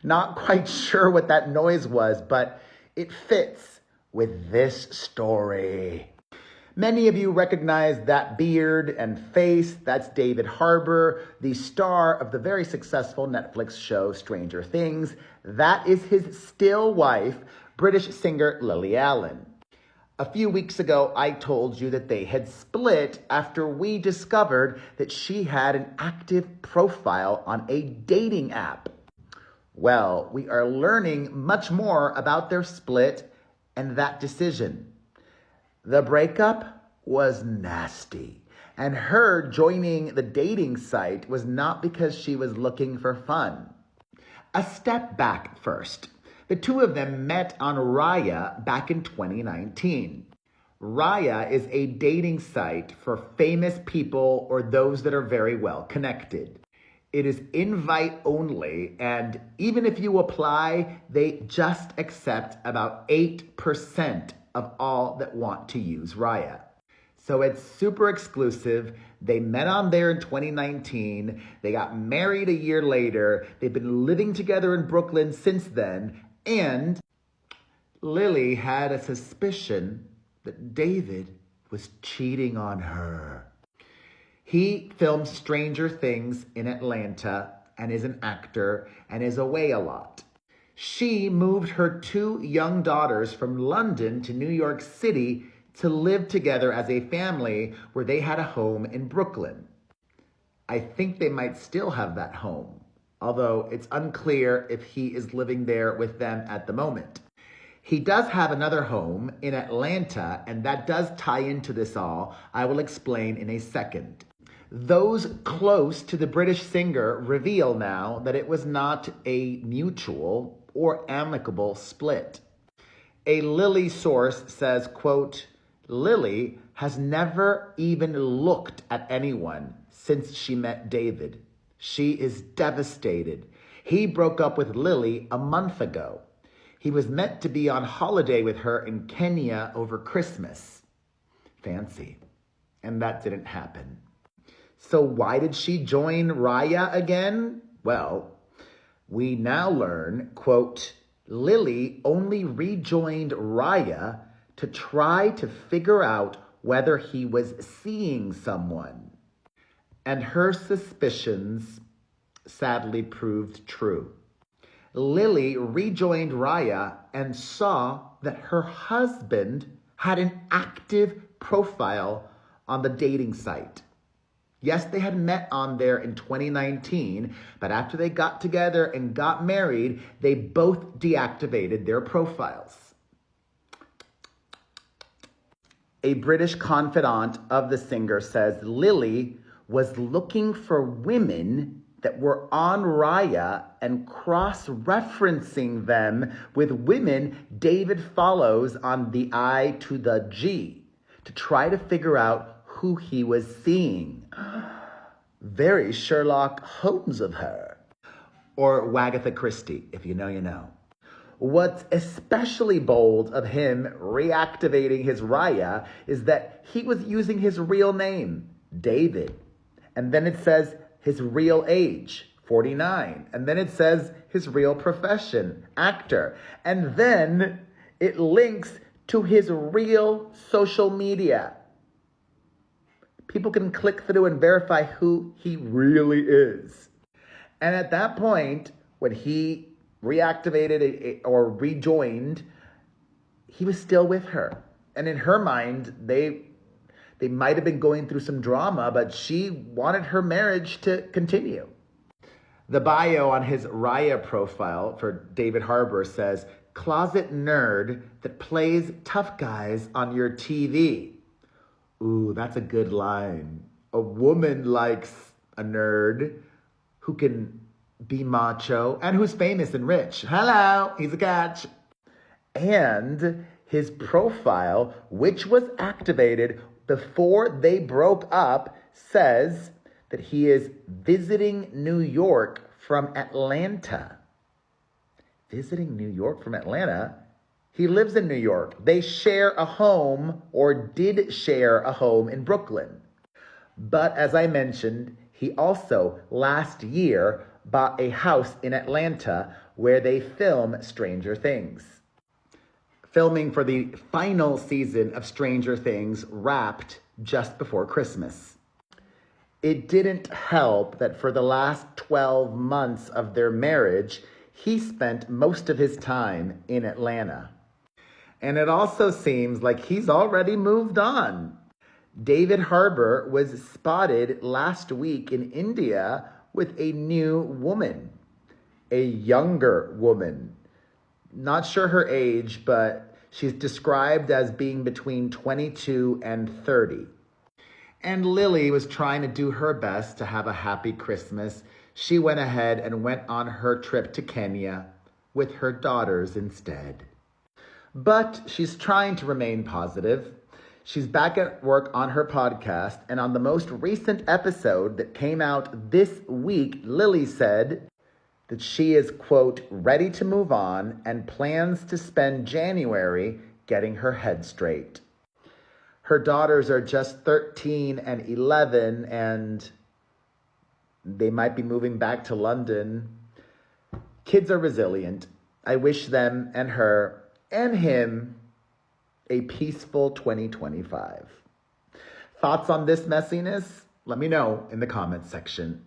Not quite sure what that noise was, but it fits with this story. Many of you recognize that beard and face. That's David Harbour, the star of the very successful Netflix show Stranger Things. That is his still wife, British singer Lily Allen. A few weeks ago, I told you that they had split after we discovered that she had an active profile on a dating app. Well, we are learning much more about their split and that decision. The breakup was nasty, and her joining the dating site was not because she was looking for fun. A step back first. The two of them met on Raya back in 2019. Raya is a dating site for famous people or those that are very well connected. It is invite only, and even if you apply, they just accept about 8% of all that want to use Raya. So it's super exclusive. They met on there in 2019. They got married a year later. They've been living together in Brooklyn since then, and Lily had a suspicion that David was cheating on her. He films Stranger Things in Atlanta and is an actor and is away a lot. She moved her 2 young daughters from London to New York City to live together as a family where they had a home in Brooklyn. I think they might still have that home, although it's unclear if he is living there with them at the moment. He does have another home in Atlanta, and that does tie into this all. I will explain in a second. Those close to the British singer reveal now that it was not a mutual or amicable split. A Lily source says, quote, Lily has never even looked at anyone since she met David. She is devastated. He broke up with Lily a month ago. He was meant to be on holiday with her in Kenya over Christmas. Fancy. And that didn't happen. So why did she join Raya again? Well, we now learn, quote, Lily only rejoined Raya to try to figure out whether he was seeing someone. And her suspicions sadly proved true. Lily rejoined Raya and saw that her husband had an active profile on the dating site. Yes, they had met on there in 2019, but after they got together and got married, they both deactivated their profiles. A British confidant of the singer says Lily was looking for women that were on Raya and cross-referencing them with women David follows on the I to the G to try to figure out who he was seeing. Very Sherlock Holmes of her. Or Wagatha Christie, if you know, you know. What's especially bold of him reactivating his Raya is that he was using his real name, David. And then it says his real age, 49. And then it says his real profession, actor. And then it links to his real social media. People can click through and verify who he really is. And at that point, when he reactivated or rejoined, he was still with her. And in her mind, they might have been going through some drama, but she wanted her marriage to continue. The bio on his Raya profile for David Harbour says, closet nerd that plays tough guys on your TV. Ooh, that's a good line. A woman likes a nerd who can be macho and who's famous and rich. Hello, he's a catch. And his profile, which was activated before they broke up, says that he is visiting New York from Atlanta. Visiting New York from Atlanta? He lives in New York. They share a home, or did share a home in Brooklyn. But as I mentioned, he He also, last year, bought a house in Atlanta where they film Stranger Things. Filming for the final season of Stranger Things wrapped just before Christmas. It didn't help that for the last 12 months of their marriage, he spent most of his time in Atlanta. And it also seems like he's already moved on. David Harbour was spotted last week in India with a new woman, a younger woman. Not sure her age, but she's described as being between 22 and 30. And Lily was trying to do her best to have a happy Christmas. She went ahead and went on her trip to Kenya with her daughters instead. But she's trying to remain positive. She's back at work on her podcast, and on the most recent episode that came out this week, Lily said that she is, quote, ready to move on and plans to spend January getting her head straight. Her daughters are just 13 and 11, and they might be moving back to London. Kids are resilient. I wish them and her and him a peaceful 2025. Thoughts on this messiness? Let me know in the comments section.